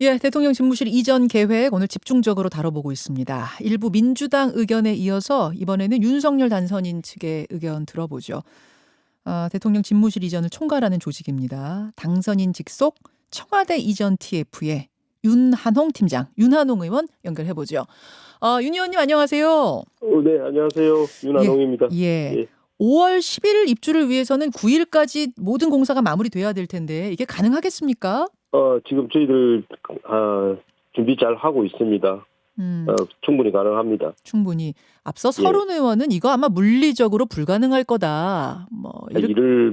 예, 대통령 집무실 이전 계획 오늘 집중적으로 다뤄보고 있습니다. 일부 민주당 의견에 이어서 이번에는 윤석열 단선인 측의 의견 들어보죠. 대통령 집무실 이전을 총괄하는 조직입니다. 당선인 직속 청와대 이전 TF의 윤한홍 팀장, 윤한홍 의원 연결해보죠. 윤 의원님 안녕하세요. 네, 안녕하세요. 예, 윤한홍입니다. 예. 예. 5월 11일 입주를 위해서는 9일까지 모든 공사가 마무리돼야 될 텐데 이게 가능하겠습니까? 지금 저희들, 준비 잘 하고 있습니다. 음. 충분히 가능합니다. 충분히. 앞서 예. 서른 의원은 이거 아마 물리적으로 불가능할 거다. 일을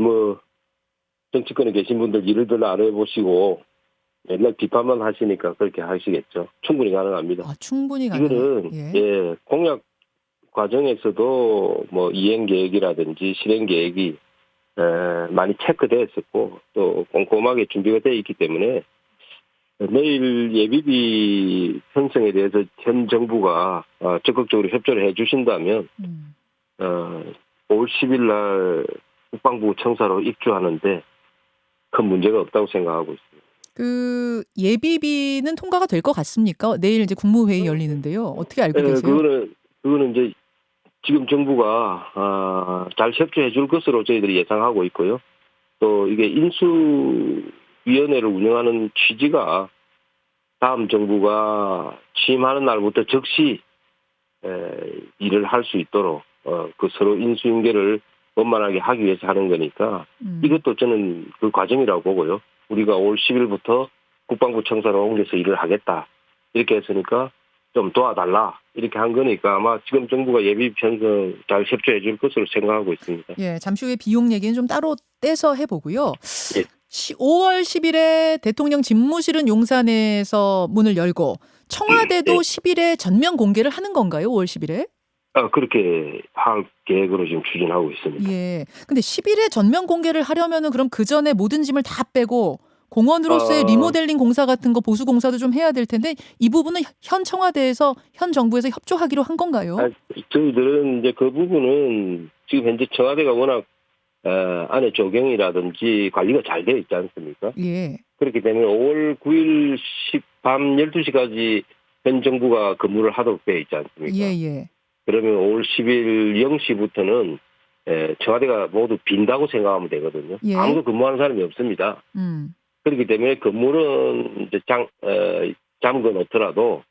정치권에 계신 분들 일을 별로 안 해보시고 맨날 비판만 하시니까 그렇게 하시겠죠. 충분히 가능합니다. 충분히 이거는, 예. 공약 과정에서도 이행 계획이라든지 실행 계획이 많이 체크되어 있었고 또 꼼꼼하게 준비가 되어 있기 때문에 내일 예비비 편성에 대해서 현 정부가 적극적으로 협조를 해 주신다면 5월 10일 날 국방부 청사로 입주하는데 큰 문제가 없다고 생각하고 있습니다. 그 예비비는 통과가 될 것 같습니까? 내일 이제 국무회의 열리는데요. 어떻게 알고 계세요? 그거는 이제 지금 정부가 잘 협조해 줄 것으로 저희들이 예상하고 있고요. 또 이게 인수위원회를 운영하는 취지가 다음 정부가 취임하는 날부터 즉시 일을 할 수 있도록 그 서로 인수인계를 원만하게 하기 위해서 하는 거니까 이것도 저는 그 과정이라고 보고요. 우리가 5월 10일부터 국방부 청사로 옮겨서 일을 하겠다 이렇게 했으니까 좀 도와달라 이렇게 한 거니까 아마 지금 정부가 예비 편성 잘 협조해 줄 것으로 생각하고 있습니다. 예, 잠시 후에 비용 얘기는 좀 따로 떼서 해보고요. 예. 5월 10일에 대통령 집무실은 용산에서 문을 열고 청와대도 예. 10일에 전면 공개를 하는 건가요? 5월 10일에? 그렇게 할 계획으로 지금 추진하고 있습니다. 예. 근데 10일에 전면 공개를 하려면은 그럼 그 전에 모든 짐을 다 빼고 공원으로서의 리모델링 공사 같은 거 보수 공사도 좀 해야 될 텐데 이 부분은 현 청와대에서 현 정부에서 협조하기로 한 건가요? 저희들은 이제 그 부분은 지금 현재 청와대가 워낙 안에 조경이라든지 관리가 잘 되어 있지 않습니까? 예. 그렇기 때문에 5월 9일 밤 12시까지 현 정부가 근무를 하도록 되어 있지 않습니까? 예. 그러면 5월 10일 0시부터는 청와대가 모두 빈다고 생각하면 되거든요. 예. 아무도 근무하는 사람이 없습니다. 그렇기 때문에 건물은 이제 잠궈 놓더라도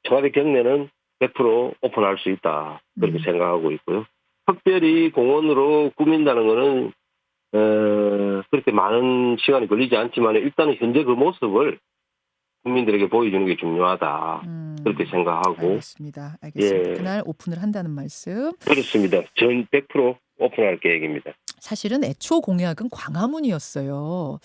청와대 경내는 100% 오픈할 수 있다. 그렇게 생각하고 있고요. 특별히 공원으로 꾸민다는 거는 그렇게 많은 시간이 걸리지 않지만 일단은 현재 그 모습을 국민들에게 보여주는 게 중요하다. 그렇게 생각하고. 알겠습니다. 예. 그날 오픈을 한다는 말씀. 그렇습니다. 전 100% 오픈할 계획입니다. 사실은 애초 공약은 광화문이었어요.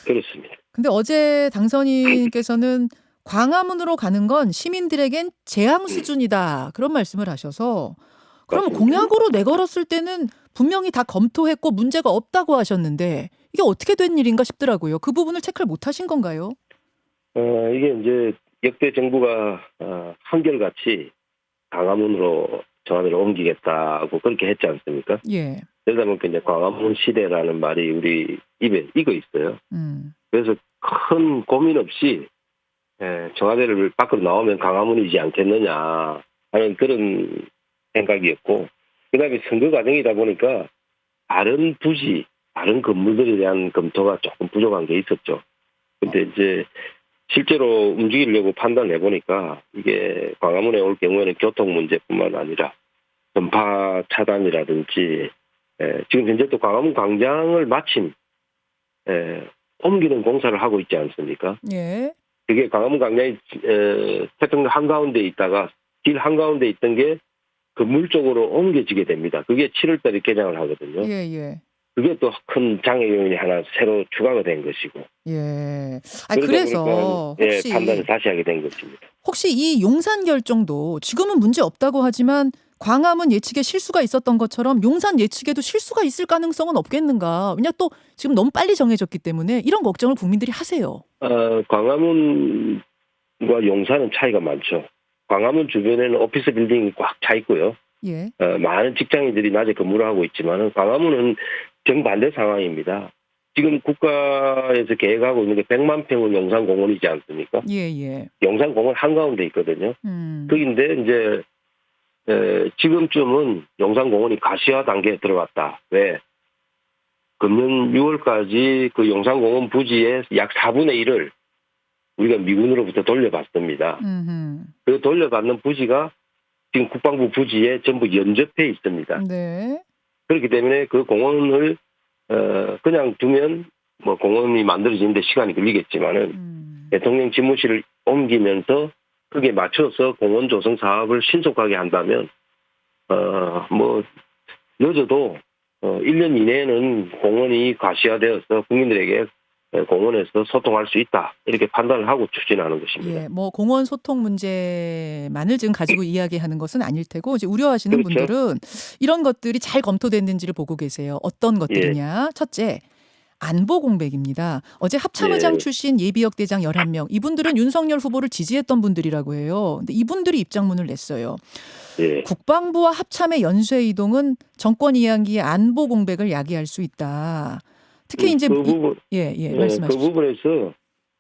그렇습니다. 근데 어제 당선인께서는 광화문으로 가는 건 시민들에겐 재앙 수준이다. 그런 말씀을 하셔서 그럼 맞습니다. 공약으로 내걸었을 때는 분명히 다 검토했고 문제가 없다고 하셨는데 이게 어떻게 된 일인가 싶더라고요. 그 부분을 체크를 못 하신 건가요? 이게 이제 역대 정부가 한결같이 광화문으로 청와대를 옮기겠다고 그렇게 했지 않습니까? 예. 그러다 보니까 이제 광화문 시대라는 말이 우리 입에 익어 있어요. 그래서 큰 고민 없이 청와대를 밖으로 나오면 광화문이지 않겠느냐 하는 그런 생각이었고, 그다음에 선거 과정이다 보니까 다른 부지, 다른 건물들에 대한 검토가 조금 부족한 게 있었죠. 근데 이제 실제로 움직이려고 판단해 보니까 이게 광화문에 올 경우에는 교통 문제뿐만 아니라 전파 차단이라든지 지금 현재 또 광화문 광장을 마침 옮기는 공사를 하고 있지 않습니까? 예. 그게 광화문 광장이 태평로 한가운데 있다가 길 한가운데 있던 게 건물 쪽으로 옮겨지게 됩니다. 그게 7월달에 개장을 하거든요. 예. 그게 또 큰 장애 요인이 하나 새로 추가가 된 것이고. 예. 그래서 혹시 판단을 다시 하게 된 것입니다. 혹시 이 용산 결정도 지금은 문제 없다고 하지만 광화문 예측에 실수가 있었던 것처럼 용산 예측에도 실수가 있을 가능성은 없겠는가? 왜냐 또 지금 너무 빨리 정해졌기 때문에 이런 걱정을 국민들이 하세요. 광화문과 용산은 차이가 많죠. 광화문 주변에는 오피스 빌딩이 꽉 차 있고요. 예. 많은 직장인들이 낮에 근무를 하고 있지만 광화문은 정반대 상황입니다. 지금 국가에서 계획하고 있는 게 100만 평은 용산공원이지 않습니까? 예, 예. 용산공원 한가운데 있거든요. 음. 거긴데 이제 지금쯤은 용산공원이 가시화 단계에 들어갔다. 왜? 금년 6월까지 그 용산공원 부지의 약 4분의 1을 우리가 미군으로부터 돌려받습니다. 그 돌려받는 부지가 지금 국방부 부지에 전부 연접해 있습니다. 네. 그렇기 때문에 그 공원을 그냥 두면 뭐 공원이 만들어지는데 시간이 걸리겠지만은 대통령 집무실을 옮기면서 그게 맞춰서 공원 조성 사업을 신속하게 한다면 뭐 늦어도 1년 이내에는 공원이 가시화되어서 국민들에게 공원에서 소통할 수 있다. 이렇게 판단을 하고 추진하는 것입니다. 예, 뭐 공원 소통 문제만을 지금 가지고 이야기하는 것은 아닐 테고 이제 우려하시는 그렇죠. 분들은 이런 것들이 잘 검토됐는지를 보고 계세요. 어떤 것들이냐? 첫째, 안보 공백입니다. 어제 합참의장 예. 출신 예비역 대장 11명. 이분들은 윤석열 후보를 지지했던 분들이라고 해요. 근데 이분들이 입장문을 냈어요. 예. 국방부와 합참의 연쇄 이동은 정권 이양기의 안보 공백을 야기할 수 있다. 특히 이제 그 부분, 예, 말씀하십시오. 그 부분에서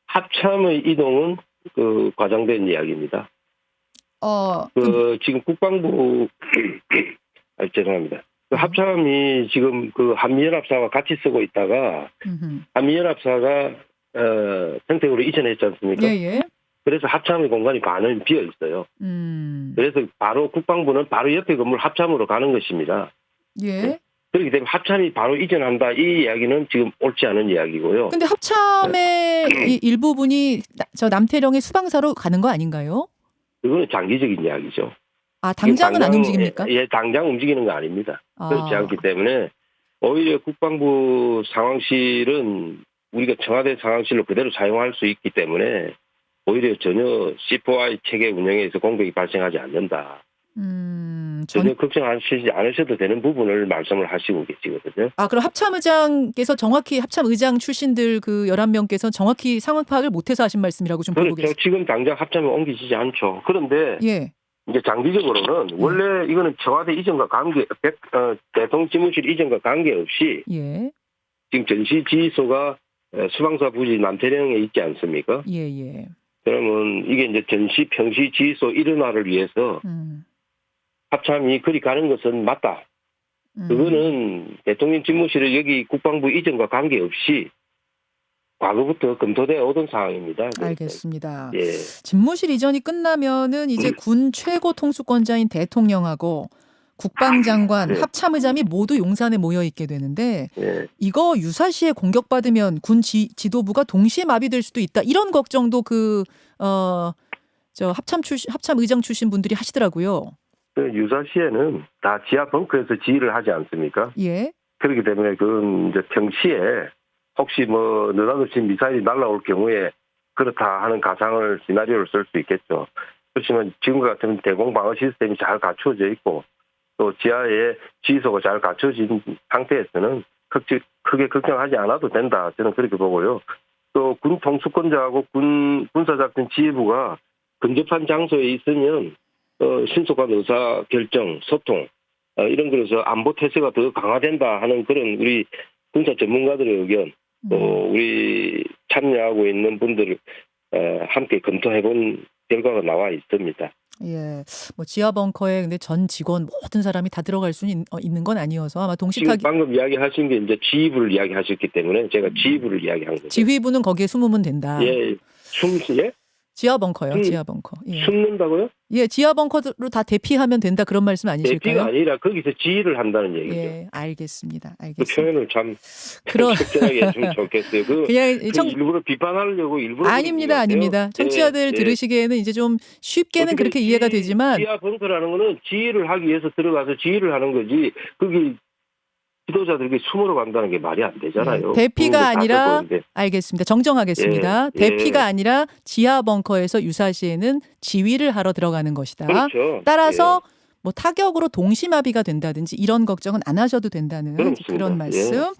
합참의 이동은 그 과장된 이야기입니다. 지금 국방부 죄송합니다. 그 합참이 지금 그 한미연합사와 같이 쓰고 있다가 한미연합사가 평택으로 이전했지 않습니까? 예. 그래서 합참의 공간이 반은 비어 있어요. 그래서 바로 국방부는 바로 옆에 건물 합참으로 가는 것입니다. 예. 그렇기 때문에 합참이 바로 이전한다 이 이야기는 지금 옳지 않은 이야기고요. 근데 합참의 이 일부분이 저 남태령의 수방사로 가는 거 아닌가요? 그거는 장기적인 이야기죠. 아, 당장은 안 움직입니까? 예, 당장 움직이는 거 아닙니다. 그렇지 않기 때문에 오히려 국방부 상황실은 우리가 청와대 상황실로 그대로 사용할 수 있기 때문에 오히려 전혀 C4I 체계 운영에서 공백이 발생하지 않는다. 전혀 걱정하시지 않으셔도 되는 부분을 말씀을 하시고 계시거든요. 아, 그럼 합참의장께서 정확히 합참의장 출신들 그 11명께서 정확히 상황 파악을 못해서 하신 말씀이라고 좀 보고 그렇죠. 계세요. 지금 당장 합참에 옮기시지 않죠. 그런데 예. 이제 장기적으로는 원래 이거는 청와대 이전과 대통령 집무실 이전과 관계없이 예. 지금 전시 지휘소가 수방사 부지 남태령에 있지 않습니까? 예. 그러면 이게 이제 전시 평시 지휘소 일원화를 위해서 합참이 그리 가는 것은 맞다. 그거는 대통령 집무실을 여기 국방부 이전과 관계없이 과거부터 검토되어 오던 상황입니다. 알겠습니다. 예. 집무실 이전이 끝나면은 이제 군 최고 통수권자인 대통령하고 국방장관, 합참의장이 모두 용산에 모여 있게 되는데 이거 유사시에 공격받으면 군 지도부가 동시에 마비될 수도 있다. 이런 걱정도 저 합참의장 출신 분들이 하시더라고요. 그 유사시에는 다 지하 벙커에서 지휘를 하지 않습니까? 예. 그렇기 때문에 그건 이제 평시에 혹시 뭐 느닷없이 미사일이 날아올 경우에 그렇다 하는 가상을 시나리오를 쓸 수 있겠죠. 그렇지만 지금과 같으면 대공 방어 시스템이 잘 갖춰져 있고 또 지하에 지휘소가 잘 갖춰진 상태에서는 크게 걱정하지 않아도 된다. 저는 그렇게 보고요. 또 군 통수권자하고 군사작전 지휘부가 근접한 장소에 있으면 신속한 의사 결정, 소통 이런 거에서 안보 태세가 더 강화된다 하는 그런 우리 군사 전문가들의 의견, 또 우리 참여하고 있는 분들 함께 검토해본 결과가 나와 있습니다. 예, 뭐 지하 벙커에 근데 전 직원 모든 사람이 다 들어갈 수는 있는 건 아니어서 아마 지금 동시타기 방금 이야기하신 게 이제 지휘부를 이야기하셨기 때문에 제가 지휘부를 이야기한 거죠. 지휘부는 거기에 숨으면 된다. 예, 지하 벙커요, 지하 벙커. 예. 숨는다고요? 예, 지하 벙커로 다 대피하면 된다 그런 말씀 아니실까요? 대피가 아니라 거기서 지휘를 한다는 얘기죠. 예, 알겠습니다. 그 표현을 참 적절하게 했으면 좋겠어요. 그냥 일부러 비판하려고 일부러 아닙니다. 청취자들 들으시기에는 이제 좀 쉽게는 그렇게 이해가 되지만 지하 벙커라는 거는 지휘를 하기 위해서 들어가서 지휘를 하는 거지. 거기 지도자들에게 숨으러 간다는 게 말이 안 되잖아요. 대피가 아니라 알겠습니다. 정정하겠습니다. 대피가 아니라 지하 벙커에서 유사시에는 지휘를 하러 들어가는 것이다. 그렇죠. 따라서 뭐 타격으로 동시마비가 된다든지 이런 걱정은 안 하셔도 된다는 그런 말씀.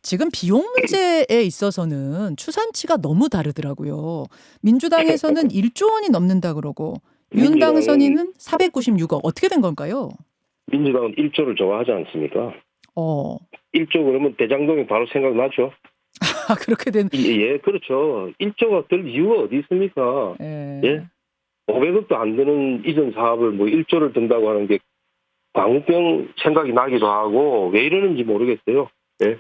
지금 비용 문제에 있어서는 추산치가 너무 다르더라고요. 민주당에서는 1조 원이 넘는다 그러고 윤 당선인은 496억. 어떻게 된 건가요? 민주당은 1조를 좋아하지 않습니까? 1조 그러면 대장동이 바로 생각나죠. 아, 그렇게 된. 예, 그렇죠. 1조가 될 이유가 어디 있습니까? 예. 예? 500억도 안 되는 이전 사업을 뭐 1조를 든다고 하는 게 광우병 생각이 나기도 하고 왜 이러는지 모르겠어요. 예?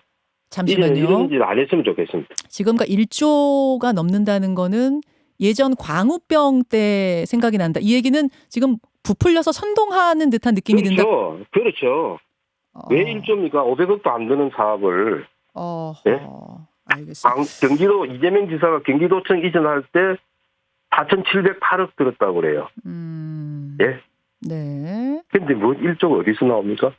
이제는 이런 잠시만요. 짓 안 했으면 좋겠습니다. 지금까 1조가 넘는다는 거는 예전 광우병 때 생각이 난다. 이 얘기는 지금 부풀려서 선동하는 듯한 느낌이 든다. 그렇죠. 그렇죠. 왜 1조입니까? 500억도 안 되는 사업을. 예? 알겠습니다. 경기도 이재명 지사가 경기도청 이전할 때 4,708억 들었다고 그래요. 예? 네. 근데 뭐 1조가 어디서 나옵니까?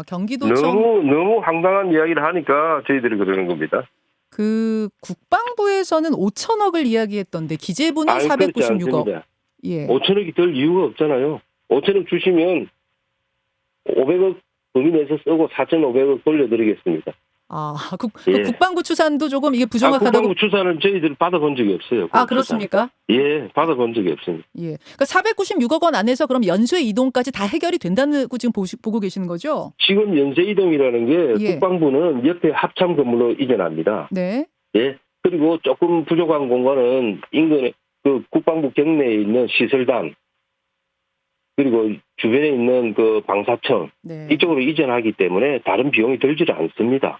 경기도청 너무 황당한 이야기를 하니까 저희들이 그러는 겁니다. 그 국방부에서는 5천억을 이야기했던데 기재부는 그렇지 496억. 않습니다. 예. 5천억이 될 이유가 없잖아요. 5천억 주시면 500억 범위 내에서 쓰고 4,500억 돌려드리겠습니다. 예. 국방부 추산도 조금 이게 부정확하다고. 국방부 추산을 저희들이 받아본 적이 없어요. 그렇습니까? 예, 받아본 적이 없습니다. 예. 그러니까 496억 원 안에서 그럼 연수의 이동까지 다 해결이 된다고 지금 보고 계시는 거죠? 지금 연쇄 이동이라는 게 예. 국방부는 옆에 합참 건물로 이전합니다. 네. 예. 그리고 조금 부족한 공간은 인근에 그 국방부 경내에 있는 시설단 그리고 주변에 있는 그 방사청 네. 이쪽으로 이전하기 때문에 다른 비용이 들지를 않습니다.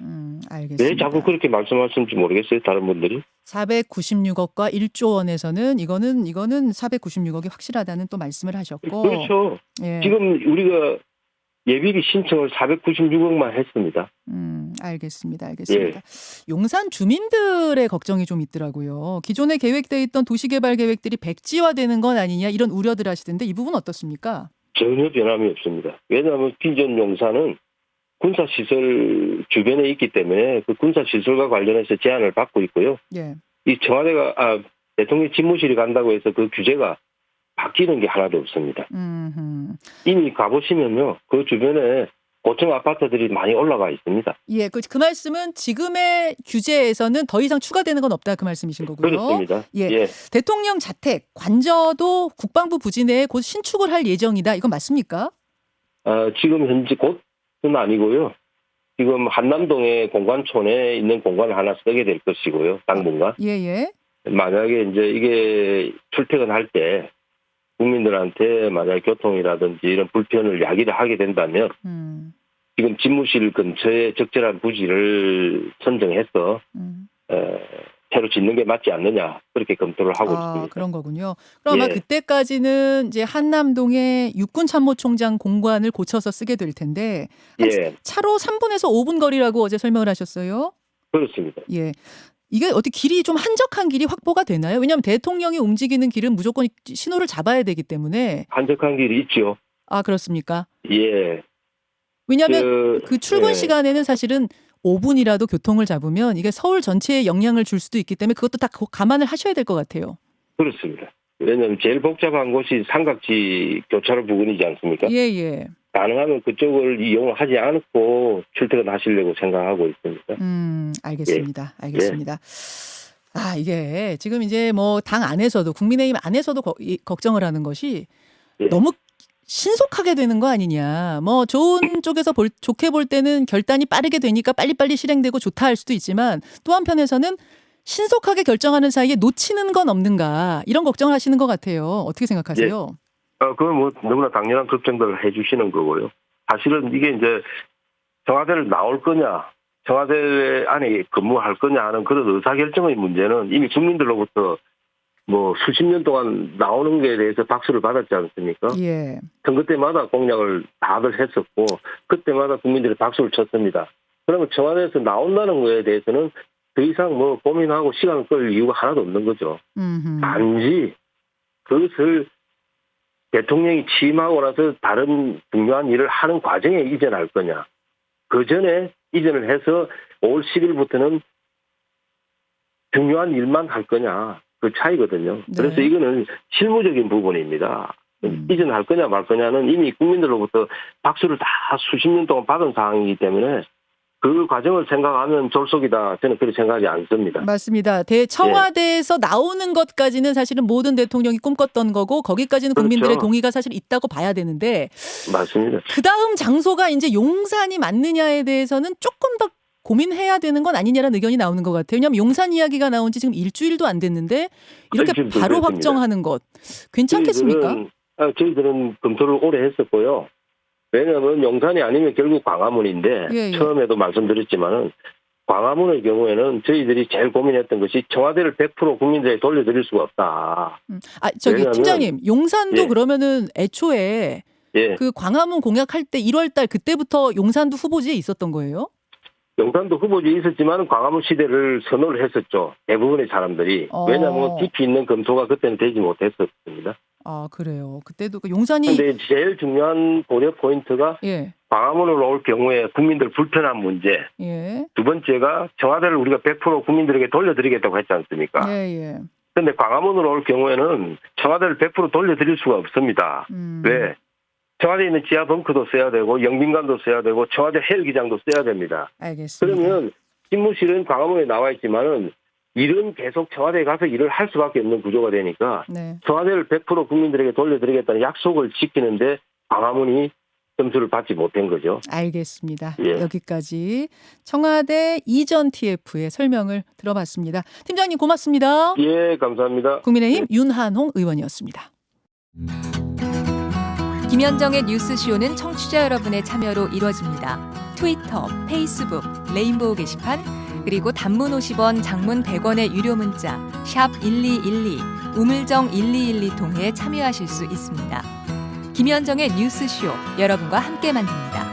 알겠습니다. 왜 자꾸 그렇게 말씀하시는지 모르겠어요. 다른 분들이. 496억과 1조 원에서는 이거는 496억이 확실하다는 또 말씀을 하셨고. 그렇죠. 예. 지금 우리가 예비비 신청을 496억만 했습니다. 알겠습니다. 예. 용산 주민들의 걱정이 좀 있더라고요. 기존에 계획돼 있던 도시개발 계획들이 백지화되는 건 아니냐 이런 우려들 하시던데 이 부분 어떻습니까? 전혀 변함이 없습니다. 왜냐하면 기존 용산은 군사시설 주변에 있기 때문에 그 군사시설과 관련해서 제한을 받고 있고요. 예. 이 청와대가 대통령 집무실이 간다고 해서 그 규제가 바뀌는 게 하나도 없습니다. 이미 가보시면요. 그 주변에 고층 아파트들이 많이 올라가 있습니다. 예, 그 말씀은 지금의 규제에서는 더 이상 추가되는 건 없다 그 말씀이신 거고요. 그렇습니다. 예. 예. 대통령 자택 관저도 국방부 부지 내에 곧 신축을 할 예정이다. 이건 맞습니까? 지금 현재 곧은 아니고요. 지금 한남동의 공관촌에 있는 공간을 하나 쓰게 될 것이고요. 당분간. 예. 만약에 이제 이게 출퇴근할 때 국민들한테 만약에 교통이라든지 이런 불편을 야기를 하게 된다면 지금 집무실 근처에 적절한 부지를 선정해서 새로 짓는 게 맞지 않느냐 그렇게 검토를 하고 있습니다. 그런 거군요. 그럼 아마 예. 그때까지는 이제 한남동의 육군참모총장 공관을 고쳐서 쓰게 될 텐데 예, 차로 3분에서 5분 거리라고 어제 설명을 하셨어요. 그렇습니다. 예. 이게 어떻게 길이 좀 한적한 길이 확보가 되나요? 왜냐하면 대통령이 움직이는 길은 무조건 신호를 잡아야 되기 때문에. 한적한 길이 있죠. 그렇습니까? 예. 왜냐하면 그 출근 예. 시간에는 사실은 5분이라도 교통을 잡으면 이게 서울 전체에 영향을 줄 수도 있기 때문에 그것도 다 감안을 하셔야 될 것 같아요. 그렇습니다. 왜냐하면 제일 복잡한 곳이 삼각지 교차로 부근이지 않습니까? 예. 가능하면 그쪽을 이용하지 않고 출퇴근하시려고 생각하고 있습니다. 알겠습니다. 예. 알겠습니다. 이게 지금 이제 뭐 당 안에서도 국민의힘 안에서도 걱정을 하는 것이 예. 너무 신속하게 되는 거 아니냐. 뭐 좋은 쪽에서 좋게 볼 때는 결단이 빠르게 되니까 빨리빨리 실행되고 좋다 할 수도 있지만 또 한편에서는 신속하게 결정하는 사이에 놓치는 건 없는가 이런 걱정을 하시는 것 같아요. 어떻게 생각하세요? 그건 뭐 너무나 당연한 걱정들을 해주시는 거고요. 사실은 이게 이제 청와대를 나올 거냐, 청와대 안에 근무할 거냐 하는 그런 의사결정의 문제는 이미 국민들로부터 뭐 수십 년 동안 나오는 것에 대해서 박수를 받았지 않습니까? 예. 선거 때마다 공약을 다들 했었고 그때마다 국민들이 박수를 쳤습니다. 그러면 청와대에서 나온다는 거에 대해서는 더 이상 뭐 고민하고 시간을 끌 이유가 하나도 없는 거죠. 단지 그것을 대통령이 취임하고 나서 다른 중요한 일을 하는 과정에 이전할 거냐. 그 전에 이전을 해서 5월 10일부터는 중요한 일만 할 거냐. 그 차이거든요. 네. 그래서 이거는 실무적인 부분입니다. 이전할 거냐 말 거냐는 이미 국민들로부터 박수를 다 수십 년 동안 받은 상황이기 때문에 그 과정을 생각하면 졸속이다. 저는 그렇게 생각하지 않습니다. 맞습니다. 청와대에서 나오는 것까지는 사실은 모든 대통령이 꿈꿨던 거고 거기까지는 국민들의 그렇죠. 동의가 사실 있다고 봐야 되는데 맞습니다. 그다음 장소가 이제 용산이 맞느냐에 대해서는 조금 더 고민해야 되는 건 아니냐라는 의견이 나오는 것 같아요. 왜냐하면 용산 이야기가 나온 지 지금 일주일도 안 됐는데 이렇게 일주일도 바로 됐습니다. 확정하는 것 괜찮겠습니까? 저희들은 검토를 오래 했었고요. 왜냐하면 용산이 아니면 결국 광화문인데 예. 처음에도 말씀드렸지만은 광화문의 경우에는 저희들이 제일 고민했던 것이 청와대를 100% 국민들에게 돌려드릴 수가 없다. 저기 팀장님, 용산도 예. 그러면은 애초에 예. 그 광화문 공약할 때 1월달 그때부터 용산도 후보지에 있었던 거예요? 용산도 후보지에 있었지만 광화문 시대를 선호를 했었죠. 대부분의 사람들이. 왜냐하면 깊이 있는 검토가 그때는 되지 못했었습니다. 아, 그래요. 그때도 그 용산이 그런데 제일 중요한 고려 포인트가 예. 광화문으로 올 경우에 국민들 불편한 문제. 예. 두 번째가 청와대를 우리가 100% 국민들에게 돌려드리겠다고 했지 않습니까? 예. 그런데 광화문으로 올 경우에는 청와대를 100% 돌려드릴 수가 없습니다. 왜? 청와대에 있는 지하 벙커도 써야 되고 영빈관도 써야 되고 청와대 헬기장도 써야 됩니다. 알겠습니다. 그러면 집무실은 광화문에 나와 있지만은 일은 계속 청와대에 가서 일을 할 수밖에 없는 구조가 되니까 네. 청와대를 100% 국민들에게 돌려드리겠다는 약속을 지키는데 광화문이 점수를 받지 못한 거죠. 알겠습니다. 예. 여기까지 청와대 이전 TF의 설명을 들어봤습니다. 팀장님 고맙습니다. 예, 감사합니다. 국민의힘 윤한홍 의원이었습니다. 김현정의 뉴스쇼는 청취자 여러분의 참여로 이루어집니다. 트위터, 페이스북, 레인보우 게시판, 그리고 단문 50원, 장문 100원의 유료 문자 샵 1212, 우물정 1212 통해 참여하실 수 있습니다. 김현정의 뉴스쇼, 여러분과 함께 만듭니다.